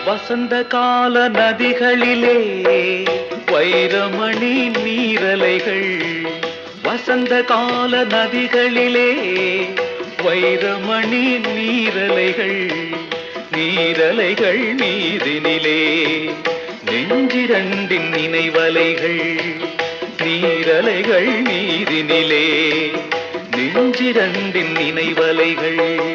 வசந்த கால நதிகளிலே வைரமணி நீரலைகள். வசந்த கால நதிகளிலே வைரமணி நீரலைகள். நீரலைகள் நீரினிலே நெஞ்சிரண்டின் நினைவலைகள். நீரலைகள் நீரினிலே நெஞ்சிரண்டின் நினைவலைகள்.